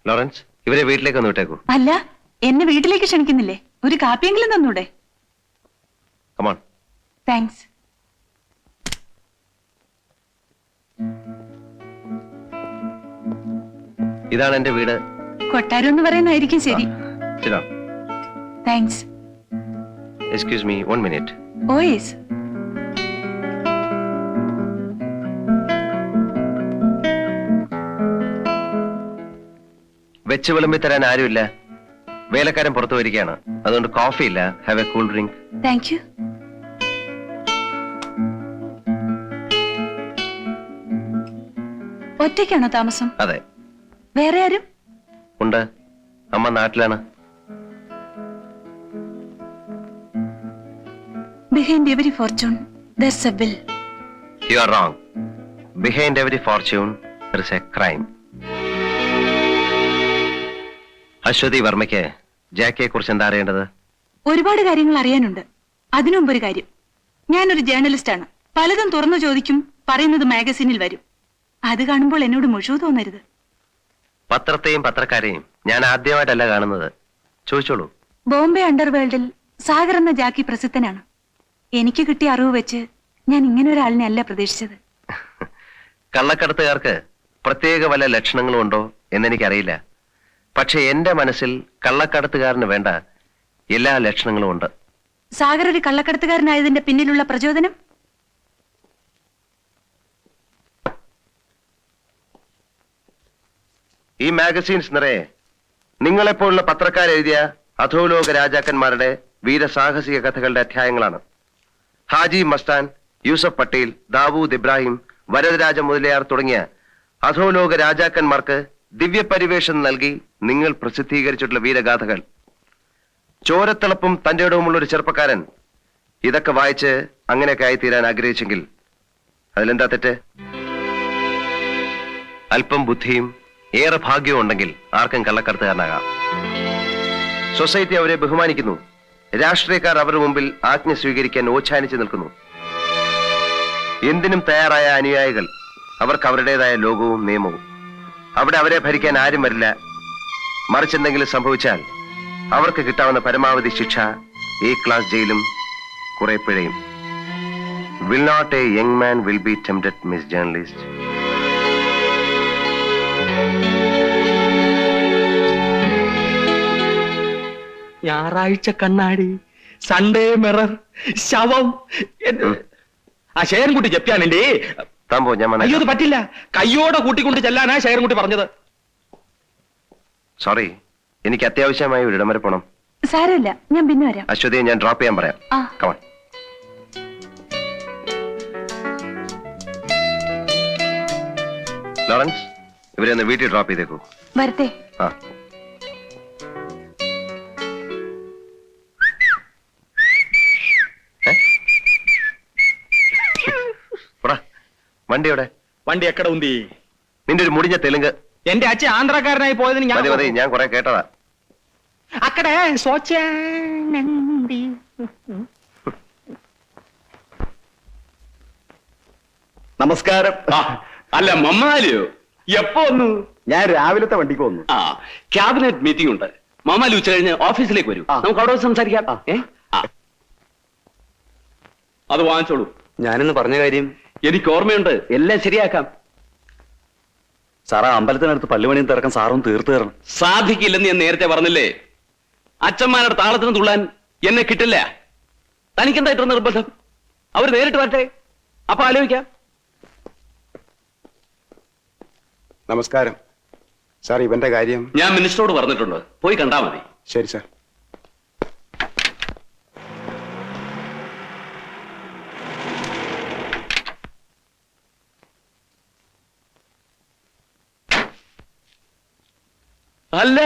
Lawrence, ഇവരെ വീട്ടിലേക്ക് ഒന്ന് വിട്ടേക്കൂ. അല്ല, എന്നെ വീട്ടിലേക്ക് ക്ഷണിക്കുന്നില്ലേ? ഒരു കാപ്പിയെങ്കിലും തന്നൂടെ? കമോൺ. താങ്ക്സ്. ഇതാണ് എന്റെ വീട്. കൊട്ടാരം എന്ന് പറയുന്നതായിരിക്കും ശരി. Thanks. Excuse me, 1 minute. Oh yes. വെച്ച് വിളമ്പി തരാൻ ആരുമില്ല. വേലക്കാരൻ പുറത്തു വരികയാണ്. അതുകൊണ്ട് കോഫി ഇല്ല. Have a cool drink. Thank you. ഒറ്റയ്ക്കാണോ താമസം? അതെ. വേറെ ആരും? ഉണ്ട്. അമ്മ നാട്ടിലാണ്. Behind every fortune, there's a will. You are wrong. Behind every fortune, there is a crime. Aswathy വർമ്മയ്ക്ക് ജാക്കിയെ കുറിച്ച് എന്താ അറിയേണ്ടത്? ഒരുപാട് കാര്യങ്ങൾ അറിയാനുണ്ട്. അതിനുമുമ്പ് ഒരു കാര്യം, ഞാനൊരു ജേർണലിസ്റ്റാണ്. പലതും തുറന്നു ചോദിക്കും, പറയുന്നത് മാഗസീനിൽ വരും. അത് കാണുമ്പോൾ എന്നോട് മുഴുവൻ തോന്നരുത്. പത്രത്തെയും പത്രക്കാരെയും ഞാൻ ആദ്യമായിട്ടല്ല കാണുന്നത്. ചോദിച്ചോളൂ. ബോംബെ അണ്ടർവേൾഡിൽ സാഗർ എന്ന ജാക്കി പ്രസിദ്ധനാണ്. എനിക്ക് കിട്ടിയ അറിവ് വെച്ച് ഞാൻ ഇങ്ങനെ ഒരാളിനെ അല്ല പ്രതീക്ഷിച്ചത്. കള്ളക്കടത്തുകാർക്ക് പ്രത്യേക വല്ല ലക്ഷണങ്ങളും ഉണ്ടോ എന്നെനിക്കറിയില്ല. പക്ഷെ എന്റെ മനസ്സിൽ കള്ളക്കടത്തുകാരന് വേണ്ട എല്ലാ ലക്ഷണങ്ങളും ഉണ്ട്. സാഗർ ഒരു കള്ളക്കടത്തുകാരനായതിന്റെ പിന്നിലുള്ള പ്രചോദനം? ഈ മാഗസീൻസ് നിറയെ നിങ്ങളെപ്പോലുള്ള പത്രക്കാരെഴുതിയ അധോലോക രാജാക്കന്മാരുടെ വീരസാഹസിക കഥകളുടെ അധ്യായങ്ങളാണ്. ഹാജി മസ്താൻ, യൂസഫ് പട്ടേൽ, ദാവൂദ് ഇബ്രാഹിം, വരദരാജ മുതലിയാർ തുടങ്ങിയ അധോലോക രാജാക്കന്മാർക്ക് ദിവ്യപരിവേഷം നൽകി നിങ്ങൾ പ്രസിദ്ധീകരിച്ചിട്ടുള്ള വീരഗാഥകൾ. ചോരത്തിളപ്പും തന്റെ ഇടവുമുള്ള ഒരു ചെറുപ്പക്കാരൻ ഇതൊക്കെ വായിച്ച് അങ്ങനെയൊക്കെ ആയിത്തീരാൻ ആഗ്രഹിച്ചെങ്കിൽ അതിലെന്താ തെറ്റ്? അല്പം ബുദ്ധിയും ഏറെ ഭാഗ്യവും ഉണ്ടെങ്കിൽ ആർക്കും കള്ളക്കടത്തുകാരനാകാം. സൊസൈറ്റി അവരെ ബഹുമാനിക്കുന്നു. രാഷ്ട്രീയക്കാർ അവരുടെ മുമ്പിൽ ആജ്ഞ സ്വീകരിക്കാൻ ഓച്ഛാനിച്ചു നിൽക്കുന്നു. എന്തിനും തയ്യാറായ അനുയായികൾ. അവർക്ക് അവരുടേതായ ലോകവും നിയമവും. അവിടെ അവരെ ഭരിക്കാൻ ആരും വരില്ല. മറിച്ചെന്തെങ്കിലും സംഭവിച്ചാൽ അവർക്ക് കിട്ടാവുന്ന പരമാവധി ശിക്ഷ എ ക്ലാസ് ജയിലും കുറെ പിഴയും. Will not a young man will be tempted, Miss Journalist? ഞായറാഴ്ച കണ്ണാടി, സൺഡേ മിറർ, ശവം. ആ ശേരൻകുട്ടി ജപ്യാനുണ്ടേ. അയ്യോ അത് പറ്റില്ല, കയ്യോടെ കൂട്ടിക്കൊണ്ട് ചെല്ലാനാ ശേരൻകുട്ടി പറഞ്ഞത്. സോറി, എനിക്ക് അത്യാവശ്യമായി ഒരിടം വരെ പോണം. സാരമില്ല, ഞാൻ പിന്നെ വരാം. അശ്വതിയെ ഞാൻ ഡ്രോപ്പ് ചെയ്യാൻ പറയാം. കമോൺ. ലോറൻസ്, ഇവരെ ഒന്ന് വീട്ടിൽ ഡ്രോപ്പ് ചെയ്തേക്കൂ. വരട്ടെ. ആ. വണ്ടിയോടെ? വണ്ടി എക്കട ഉന്തി? നിന്റെ ഒരു മുടിഞ്ഞ തെലുങ്ക്. എന്റെ അച്ഛൻ ആന്ധ്രാക്കാരനായി പോയതിന് ഞാൻ മതി, ഞാൻ കുറെ കേട്ടതാ. അക്കടെ നമസ്കാരം. അല്ല മമ്മാലിയോ എപ്പോ വന്നു? ഞാൻ രാവിലത്തെ വണ്ടിക്ക് വന്നു. ആ, ക്യാബിനറ്റ് മീറ്റിംഗ് ഉണ്ട്. മമ്മാലി ഉച്ച കഴിഞ്ഞ് ഓഫീസിലേക്ക് വരും. നമുക്ക് അവിടെ സംസാരിക്കാം. അത് വാങ്ങിച്ചോളൂ. ഞാനിന്ന് പറഞ്ഞ കാര്യം എനിക്ക് ഓർമ്മയുണ്ട്. എല്ലാം ശരിയാക്കാം. സാറാ, അമ്പലത്തിനടുത്ത് പല്ലുമണിയും തിറക്കാൻ സാറും തീർത്തു തരണം. സാധിക്കില്ലെന്ന് ഞാൻ നേരത്തെ പറഞ്ഞില്ലേ? അച്ഛന്മാരുടെ താളത്തിന് തുള്ളാൻ എന്നെ കിട്ടില്ല. തനിക്കെന്തായിട്ട് നിർബന്ധം? അവർ നേരിട്ട് വരട്ടെ, അപ്പൊ ആലോചിക്കാം. നമസ്കാരം സാർ. ഇവന്റെ കാര്യം ഞാൻ മിനിസ്റ്ററോട് പറഞ്ഞിട്ടുണ്ട്. പോയി കണ്ടാ മതി. ശരി സാർ. അല്ല,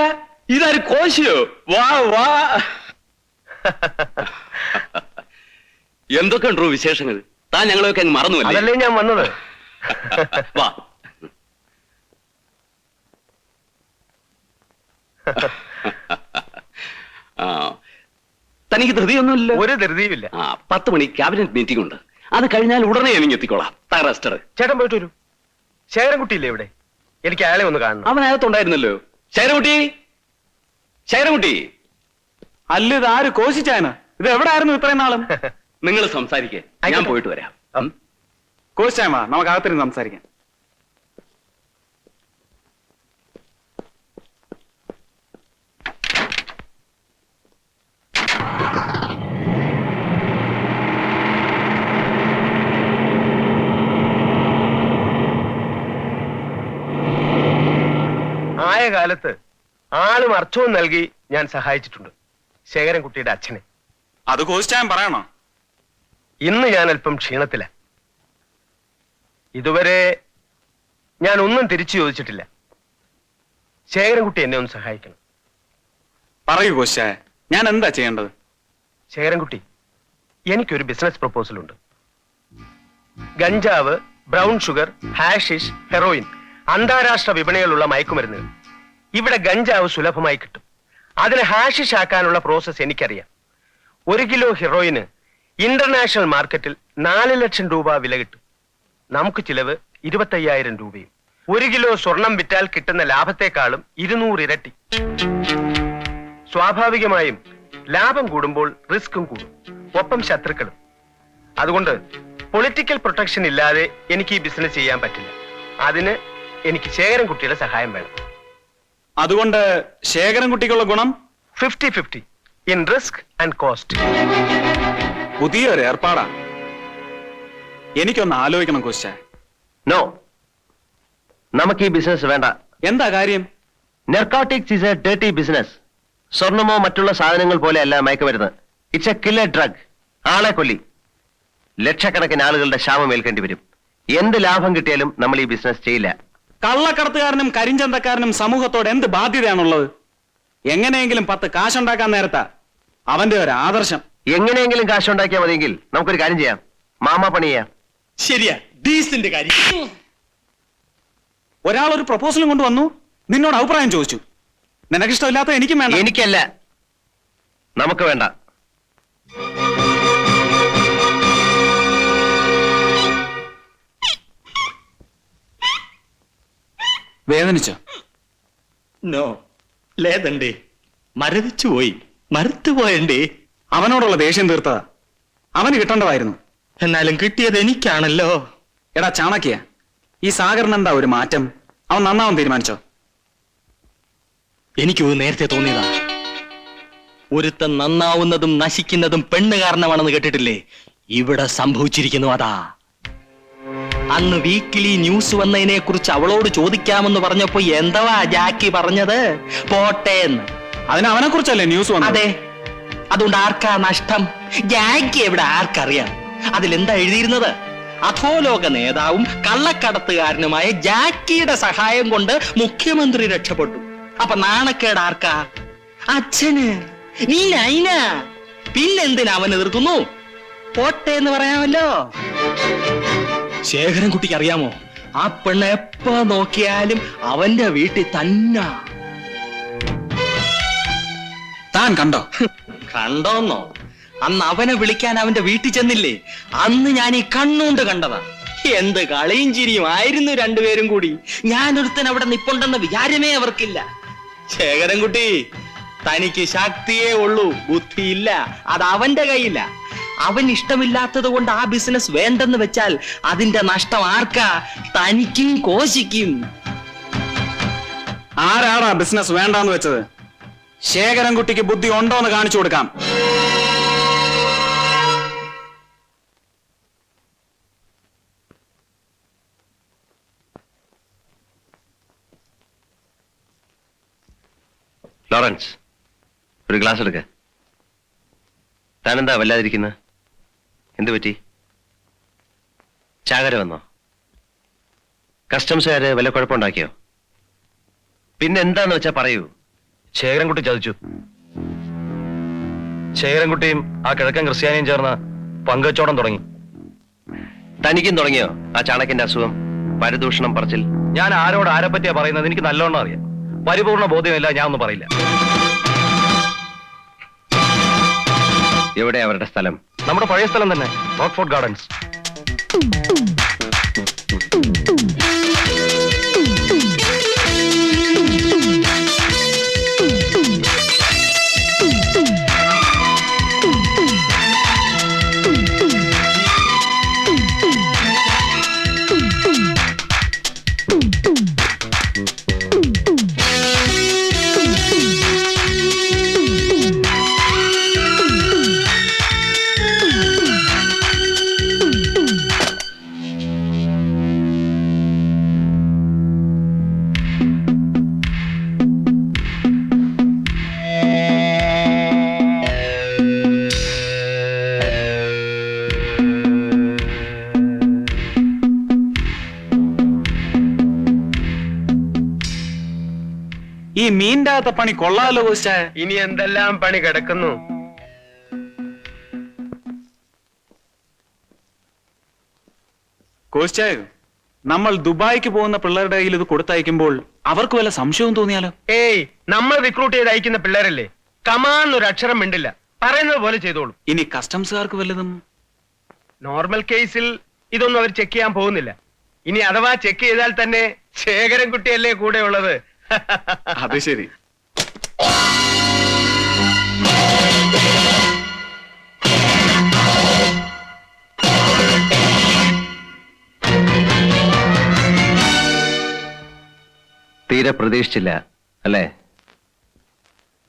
ഇതാര് കോശിയോ? വാ വാ. എന്തൊക്കെ ഉണ്ടോ വിശേഷങ്ങൾ? താൻ ഞങ്ങളെയൊക്കെ അങ്ങ് മറന്നു. അതല്ലേ ഞാൻ വന്നത്. വാ. തനിക്ക് ധൃതിയൊന്നുമില്ല? ഒരു ധൃതിയുമില്ല. 10 മണി ക്യാബിനറ്റ് മീറ്റിംഗ് ഉണ്ട്. അത് കഴിഞ്ഞാൽ ഉടനെ ഞാൻ എത്തിക്കോളാം. ചേട്ടൻ പോയിട്ട് വരൂ. ശേഖരൻകുട്ടിയില്ലേ ഇവിടെ? എനിക്ക് അയാളെ ഒന്ന് കാണണം. അവൻ അകത്തുണ്ടായിരുന്നല്ലോ. ശൈലകുട്ടി, ശൈലകുട്ടി, അല്ല ഇത് ആര് കോശിച്ചായന? ഇത് എവിടെ ആയിരുന്നു ഇത്രയും നാളും? നിങ്ങൾ സംസാരിക്കേ, ഞാൻ പോയിട്ട് വരാം. കോശിച്ചായ നമുക്ക് അകത്തിരുന്ന് സംസാരിക്കാം. ആയ കാലത്ത് ആളും അർത്ഥവും നൽകി ഞാൻ സഹായിച്ചിട്ടുണ്ട് ശേഖരൻകുട്ടിയുടെ അച്ഛനെ. അത് കോശിച്ചായൻ പറയണോ? ഇന്ന് ഞാൻ അല്പം ക്ഷീണത്തില. ഇതുവരെ ഞാൻ ഒന്നും തിരിച്ചു ചോദിച്ചിട്ടില്ല. ശേഖരൻകുട്ടി എന്നെ ഒന്ന് സഹായിക്കണം. പറയൂ കോശിച്ചായ, ഞാൻ എന്താ ചെയ്യേണ്ടത്? ശേഖരൻകുട്ടി, എനിക്കൊരു ബിസിനസ് പ്രപ്പോസൽ ഉണ്ട്. ഗഞ്ചാവ്, ബ്രൗൺ ഷുഗർ, ഹാഷിഷ്, ഹെറോയിൻ അന്താരാഷ്ട്ര വിപണിയിലുള്ള മയക്കുമരുന്നുകൾ. ഇവിടെ ഗഞ്ചാവ് സുലഭമായി കിട്ടും. അതിനെ ഹാഷിഷ് ആക്കാനുള്ള പ്രോസസ് എനിക്കറിയാം. 1 കിലോ ഹെറോയിന് ഇന്റർനാഷണൽ മാർക്കറ്റിൽ 4 ലക്ഷം രൂപ വില കിട്ടും. നമുക്ക് ചിലവ് 25,000 രൂപയും. 1 കിലോ സ്വർണം വിറ്റാൽ കിട്ടുന്ന ലാഭത്തെക്കാളും 200 ഇരട്ടി. സ്വാഭാവികമായും ലാഭം കൂടുമ്പോൾ റിസ്ക്കും കൂടും, ഒപ്പം ശത്രുക്കളും. അതുകൊണ്ട് പൊളിറ്റിക്കൽ പ്രൊട്ടക്ഷൻ ഇല്ലാതെ എനിക്ക് ഈ ബിസിനസ് ചെയ്യാൻ പറ്റില്ല. അതിന് എനിക്ക് ശേഖരൻകുട്ടിയുടെ സഹായം വേണം. അതുകൊണ്ട് ശേഖരൻകുട്ടിക്കുള്ള ഗുണം 50-50 ഇൻ റിസ്ക് ആൻഡ് കോസ്റ്റ്. പുതിയൊരു ഏർപ്പാടാ. എനിക്കൊന്ന് ആലോചിക്കണം കോശിച്ചായ. നോ, നമുക്ക് ഈ ബിസിനസ് വേണ്ട. എന്താ കാര്യം? Narcotics is a dirty business. സ്വർണമോ മറ്റുള്ള സാധനങ്ങൾ പോലെയല്ല മയക്കുമരുന്ന്. It's a killer drug. ആളെ കൊല്ലി. ലക്ഷക്കണക്കിന് ആളുകളുടെ ക്ഷാമം ഏൽക്കേണ്ടി വരും. എന്ത് ലാഭം കിട്ടിയാലും നമ്മൾ ഈ ബിസിനസ് ചെയ്യില്ല. കള്ളക്കടത്തുകാരനും കരിഞ്ചന്തക്കാരനും സമൂഹത്തോട് എന്ത് ബാധ്യതയാണുള്ളത്? എങ്ങനെയെങ്കിലും 10 കാശുണ്ടാക്കാൻ നേരത്താ അവന്റെ ഒരു ആദർശം. എങ്ങനെയെങ്കിലും കാശുണ്ടാക്കിയാൽ മതിയെങ്കിൽ നമുക്കൊരു കാര്യം ചെയ്യാം. മാമാ പണി ചെയ്യാം. ശരിയാ, ഡീസിന്റെ കാര്യം. ഒരാൾ ഒരു പ്രപ്പോസലും കൊണ്ടുവന്നു, നിന്നോട് അഭിപ്രായം ചോദിച്ചു. നിനക്കിഷ്ടമില്ലാത്ത എനിക്കും വേണ്ട. എനിക്കല്ല, നമുക്ക് വേണ്ട. വേദനിച്ചോ? നോ, లేదండి, മരവിച്ചുപോയി, മറുത്തുപോയണ്ടേ. അവനോടുള്ള ദേഷ്യം തീർത്തതാ. അവന് കിട്ടേണ്ടതായിരുന്നു. എന്നാലും കിട്ടിയത് എനിക്കാണല്ലോ. എടാ ചാണക്യ, ഈ സാഗറിന് എന്താ ഒരു മാറ്റം? അവൻ നന്നാവാൻ തീരുമാനിച്ചോ? എനിക്ക് നേരത്തെ തോന്നിയതാ. ഒരുത്തൻ നന്നാവുന്നതും നശിക്കുന്നതും പെണ്ണ് കാരണമാണെന്ന് കേട്ടിട്ടില്ലേ? ഇവിടെ സംഭവിച്ചിരിക്കുന്നു അതാ. അന്ന് വീക്കിലി ന്യൂസ് വന്നതിനെ കുറിച്ച് അവളോട് ചോദിക്കാമെന്ന് പറഞ്ഞപ്പോ എന്തവാ ജാക്കി പറഞ്ഞത്? പോട്ടേന്ന്. അതിന് അവനെ കുറിച്ചല്ലേ ന്യൂസ് വന്നത്? അതെ. അതുകൊണ്ട് ആർക്കാ നഷ്ടം? ജാക്കി എവിടെ ആർക്കറിയാം? അതിലെന്താ എഴുതിയിരുന്നത്? അധോലോക നേതാവും കള്ളക്കടത്തുകാരനുമായ ജാക്കിയുടെ സഹായം കൊണ്ട് മുഖ്യമന്ത്രി രക്ഷപ്പെട്ടു. അപ്പൊ നാണക്കേട് ആർക്കാ? അച്ഛന്. നീ നൈന. പിന്നെന്തിനാ അവൻ എതിർക്കുന്നു? പോട്ടെ എന്ന് പറയാമല്ലോ. ശേഖരൻകുട്ടിക്ക് അറിയാമോ, ആ പെണ്ണ് എപ്പോ നോക്കിയാലും അവന്റെ വീട്ടിൽ തന്നെ. താൻ കണ്ടോ? കണ്ടോന്നോ? അന്ന് അവനെ വിളിക്കാൻ അവന്റെ വീട്ടിൽ ചെന്നില്ലേ? അന്ന് ഞാൻ ഈ കണ്ണുകൊണ്ട് കണ്ടതാ. എന്ത് കളിയും ചിരിയും ആയിരുന്നു രണ്ടുപേരും കൂടി. ഞാനൊരുത്തൻ അവിടെ നിപ്പുണ്ടെന്ന വിചാരമേ അവർക്കില്ല. ശേഖരൻകുട്ടി, തനിക്ക് ശക്തിയേ ഉള്ളൂ, ബുദ്ധിയില്ല. അത് അവന്റെ കയ്യില്ല. അവൻ ഇഷ്ടമില്ലാത്തത് കൊണ്ട് ആ ബിസിനസ് വേണ്ടെന്ന് വെച്ചാൽ അതിന്റെ നഷ്ടം ആർക്കാ? തനിക്കും കോശിക്കും. ആരാടാ ബിസിനസ് വേണ്ടാന്ന് വെച്ചത്? ശേഖരൻകുട്ടിക്ക് ബുദ്ധി ഉണ്ടോന്ന് കാണിച്ചു കൊടുക്കാം. ലോറൻസ്, ഒരു ഗ്ലാസ് എടുക്ക. താനെന്താ വല്ലാതിരിക്കുന്നത്? എന്ത് പറ്റി? ചാകര വന്നോ? കസ്റ്റംസുകാര് വല്ല കുഴപ്പമുണ്ടാക്കിയോ? പിന്നെ എന്താന്ന് വെച്ചാ പറയൂ. ശേഖരൻകുട്ടി ചതിച്ചു. ശേഖരൻകുട്ടിയും ആ കിഴക്കൻ ക്രിസ്ത്യാനിയും ചേർന്ന് പങ്കച്ചോടം തുടങ്ങി. തനിക്കും തുടങ്ങിയോ ആ ചാണക്യന്റെ അസുഖം? പരദൂഷണം പറച്ചിൽ. ഞാൻ ആരോട് ആരെ പറ്റിയാ പറയുന്നത് എനിക്ക് നല്ലോണം അറിയാം. പരിപൂർണ ബോധ്യമില്ല, ഞാൻ ഒന്നും പറയില്ല. എവിടെ അവരുടെ സ്ഥലം? നമ്മുടെ പഴയ സ്ഥലം തന്നെ, റോക്ക്ഫോർട്ട് ഗാർഡൻസ്. ഈ മീൻ്റെ അകത്തെ പണി കൊള്ളാലോ കോസ്റ്റേ. ഇനി എന്തെല്ലാം പണി കിടക്കുന്നു. കോസ്റ്റേ, നമ്മൾ ദുബായിക്ക് പോകുന്ന പിള്ളേരുടെ കയ്യിൽ ഇത് കൊടുത്തയക്കുമ്പോൾ അവർക്ക് വല്ല സംശയവും തോന്നിയാലോ? ഏയ്, നമ്മൾ റിക്രൂട്ട് ചെയ്ത് അയക്കുന്ന പിള്ളേരല്ലേ, കമാന്നൊരു അക്ഷരം മിണ്ടില്ല, പറയുന്നത് പോലെ ചെയ്തോളൂ. ഇനി കസ്റ്റംസുകാർക്ക് വല്ലതും? നോർമൽ കേസിൽ ഇതൊന്നും അവർ ചെക്ക് ചെയ്യാൻ പോകുന്നില്ല. ഇനി അഥവാ ചെക്ക് ചെയ്താൽ തന്നെ ശേഖരൻ കുട്ടിയല്ലേ കൂടെ ഉള്ളത്. അത് ശരി. തീരെ പ്രതീക്ഷിച്ചില്ല അല്ലേ?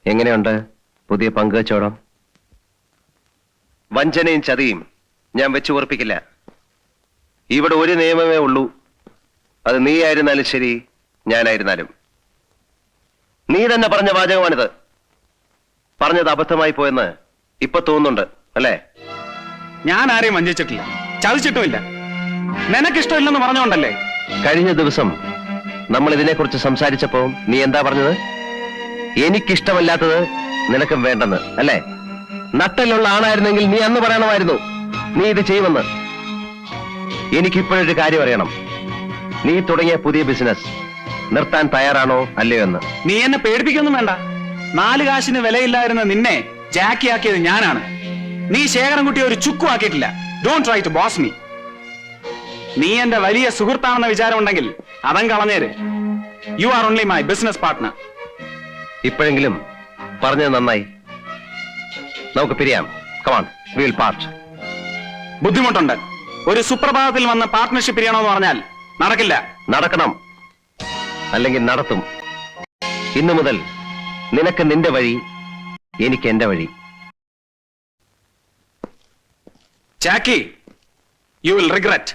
എങ്ങനെയുണ്ട് പുതിയ പങ്കുവച്ചോടം? വഞ്ചനയും ചതിയും ഞാൻ വെച്ചു ഉറപ്പിക്കില്ല. ഇവിടെ ഒരു നിയമമേ ഉള്ളൂ, അത് നീ ആയിരുന്നാലും ശരി, ഞാനായിരുന്നാലും. നീ തന്നെ പറഞ്ഞ വാചകമാണിത്. പറഞ്ഞത് അബദ്ധമായി പോയെന്ന് ഇപ്പൊ തോന്നുന്നുണ്ട് അല്ലേ? ഞാൻ ആരെയും വഞ്ചിച്ചിട്ടില്ല, ചതിച്ചിട്ടുമില്ല. നിനക്കിഷ്ടമില്ലെന്ന് പറഞ്ഞുകൊണ്ടല്ലേ? കഴിഞ്ഞ ദിവസം നമ്മൾ ഇതിനെക്കുറിച്ച് സംസാരിച്ചപ്പോ നീ എന്താ പറഞ്ഞത്? എനിക്കിഷ്ടമല്ലാത്തത് നിനക്കും വേണ്ടെന്ന് അല്ലേ? നട്ടലുള്ള ആണായിരുന്നെങ്കിൽ നീ അന്ന് പറയണമായിരുന്നു നീ ഇത് ചെയ്യുമെന്ന്. എനിക്കിപ്പോഴൊരു കാര്യം അറിയണം. നീ തുടങ്ങിയ പുതിയ ബിസിനസ് നിർത്താൻ തയ്യാറാണോ അല്ലയോ എന്ന്. നീ എന്നെ പേടിപ്പിക്കൊന്നും വേണ്ട. 4 കാശിന് വിലയില്ലായിരുന്ന നിന്നെ ജാക്കിയാക്കിയത് ഞാനാണ്. നീ ശേഖരൻകുട്ടിയെ ഒരു ചുക്കും ആക്കിയിട്ടില്ല. Don't try to boss me. നീ എന്റെ വലിയ സുഹൃത്താണെന്ന വിചാരം ഉണ്ടെങ്കിൽ അതം കളഞ്ഞേര്. You are only my business partner. ഇപ്പോഴെങ്കിലും പറഞ്ഞത് നന്നായി. നമുക്ക് പിരിയാം. Come on, we will part. ബുദ്ധിമുട്ടുണ്ട്. ഒരു സുപ്രഭാതത്തിൽ വന്ന് പാർട്ട്ണർഷിപ്പ് പിരിയണമെന്ന് പറഞ്ഞാൽ നടക്കില്ല. നടക്കണം, അല്ലെങ്കിൽ നടത്തും. ഇന്നു മുതൽ നിനക്ക് നിന്റെ വഴി, എനിക്ക് എന്റെ വഴി. ജാക്കി, യു വിൽ റിഗ്രറ്റ്.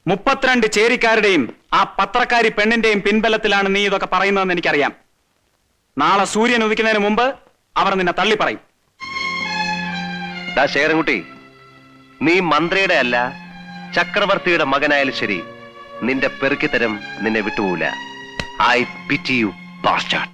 32 ചേരിക്കാരുടെയും ആ പത്രക്കാരി പെണ്ണിന്റെയും പിൻബലത്തിലാണ് നീ ഇതൊക്കെ പറയുന്നതെന്ന് എനിക്കറിയാം. നാളെ സൂര്യൻ ഉദിക്കുന്നതിന് മുമ്പ് അവർ നിന്നെ തള്ളി പറയും. ശേഖരൻകുട്ടി, നീ മന്ത്രിയുടെ അല്ല ചക്രവർത്തിയുടെ മകനായാലും ശരി, നിന്റെ പെറുക്കിത്തരം നിന്നെ വിട്ടുപോകില്ല. I pity you bastard.